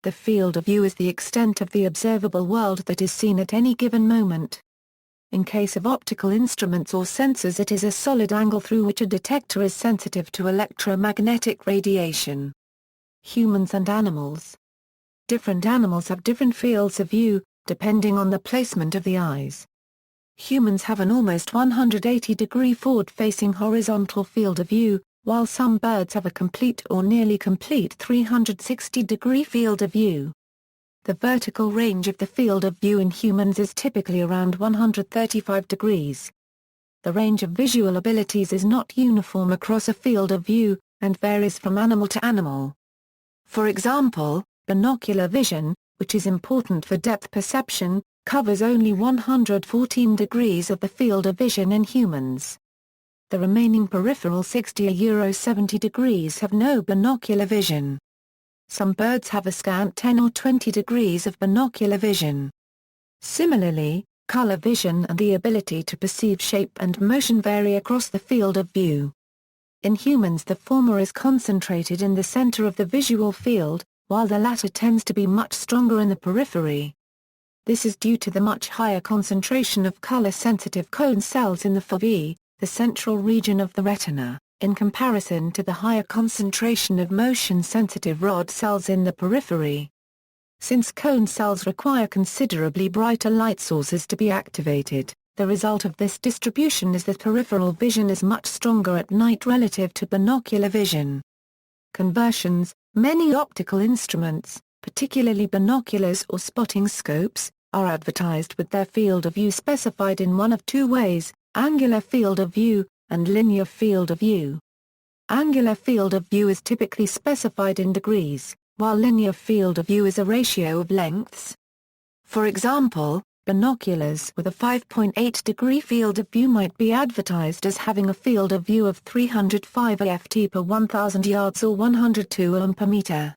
The field of view is the extent of the observable world that is seen at any given moment. In case of optical instruments or sensors, it is a solid angle through which a detector is sensitive to electromagnetic radiation. Humans and animals. Different animals have different fields of view, depending on the placement of the eyes. Humans have an almost 180-degree forward-facing horizontal field of view, while some birds have a complete or nearly complete 360-degree field of view. The vertical range of the field of view in humans is typically around 135 degrees. The range of visual abilities is not uniform across a field of view, and varies from animal to animal. For example, binocular vision, which is important for depth perception, covers only 114 degrees of the field of vision in humans. The remaining peripheral 60–70 degrees have no binocular vision. Some birds have a scant 10 or 20 degrees of binocular vision. Similarly, color vision and the ability to perceive shape and motion vary across the field of view. In humans, the former is concentrated in the center of the visual field, while the latter tends to be much stronger in the periphery. This is due to the much higher concentration of color-sensitive cone cells in the fovea, the central region of the retina, in comparison to the higher concentration of motion-sensitive rod cells in the periphery. Since cone cells require considerably brighter light sources to be activated, the result of this distribution is that peripheral vision is much stronger at night relative to binocular vision. Conversions. Many optical instruments, particularly binoculars or spotting scopes, are advertised with their field of view specified in one of two ways: angular field of view, and linear field of view. Angular field of view is typically specified in degrees, while linear field of view is a ratio of lengths. For example, binoculars with a 5.8-degree field of view might be advertised as having a field of view of 305 aft per 1,000 yards or 102 ohm per meter.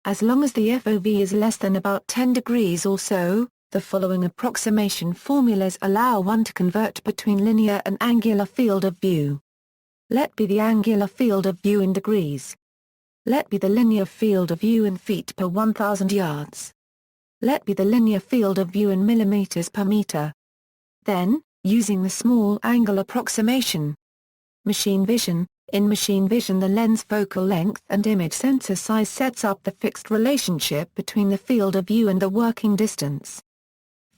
As long as the FOV is less than about 10 degrees or so, the following approximation formulas allow one to convert between linear and angular field of view. Let be the angular field of view in degrees. Let be the linear field of view in feet per 1,000 yards. Let be the linear field of view in millimeters per meter. Then, using the small angle approximation. Machine vision. In machine vision, the lens focal length and image sensor size sets up the fixed relationship between the field of view and the working distance.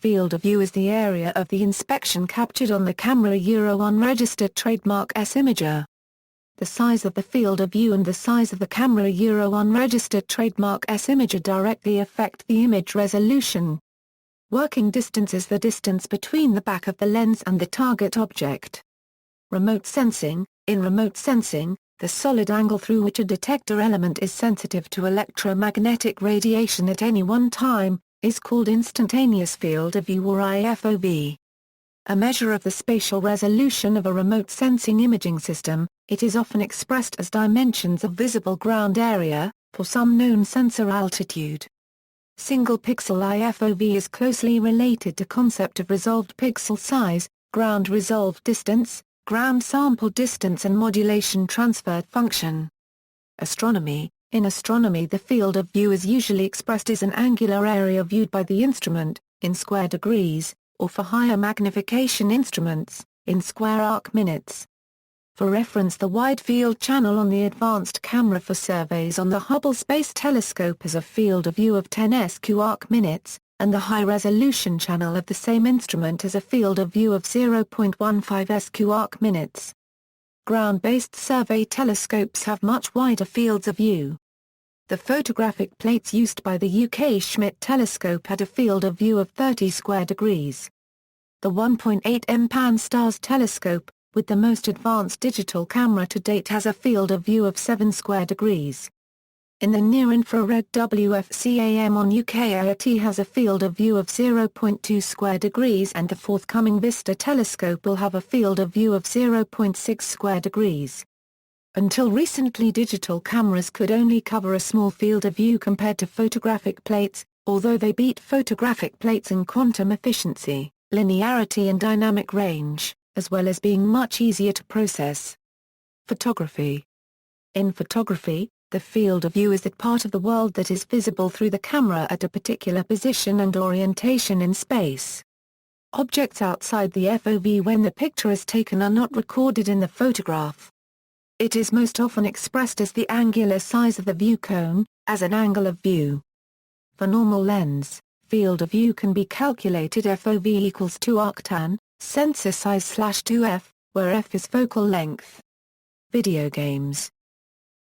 Field of view is the area of the inspection captured on the camera unregistered trademark S imager. The size of the field of view and the size of the camera unregistered trademark S imager directly affect the image resolution. Working distance is the distance between the back of the lens and the target object. Remote sensing. In remote sensing, the solid angle through which a detector element is sensitive to electromagnetic radiation at any one time, is called instantaneous field of view or IFOV. A measure of the spatial resolution of a remote sensing imaging system, it is often expressed as dimensions of visible ground area, for some known sensor altitude. Single pixel IFOV is closely related to concept of resolved pixel size, ground resolved distance, ground sample distance and modulation transfer function. Astronomy. In astronomy, the field of view is usually expressed as an angular area viewed by the instrument, in square degrees, or for higher magnification instruments, in square arc minutes. For reference, the wide field channel on the advanced camera for surveys on the Hubble Space Telescope has a field of view of 10 sq arc minutes, and the high-resolution channel of the same instrument has a field of view of 0.15 sq arc minutes. Ground-based survey telescopes have much wider fields of view. The photographic plates used by the UK Schmidt telescope had a field of view of 30 square degrees. The 1.8 M Pan-STARRS telescope, with the most advanced digital camera to date, has a field of view of 7 square degrees. In the near-infrared WFCAM on UK IoT has a field of view of 0.2 square degrees, and the forthcoming Vista telescope will have a field of view of 0.6 square degrees. Until recently, digital cameras could only cover a small field of view compared to photographic plates, although they beat photographic plates in quantum efficiency, linearity and dynamic range, as well as being much easier to process. Photography. In photography, The field of view is that part of the world that is visible through the camera at a particular position and orientation in space. Objects outside the FOV when the picture is taken are not recorded in the photograph. It is most often expressed as the angular size of the view cone, as an angle of view. For normal lens, field of view can be calculated FOV equals 2 arctan, sensor size /2f, where f is focal length. Video games.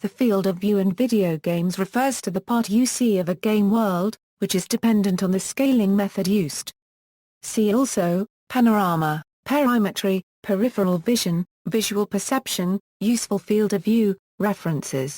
The field of view in video games refers to the part you see of a game world, which is dependent on the scaling method used. See also, panorama, perimetry, peripheral vision, visual perception, useful field of view, references.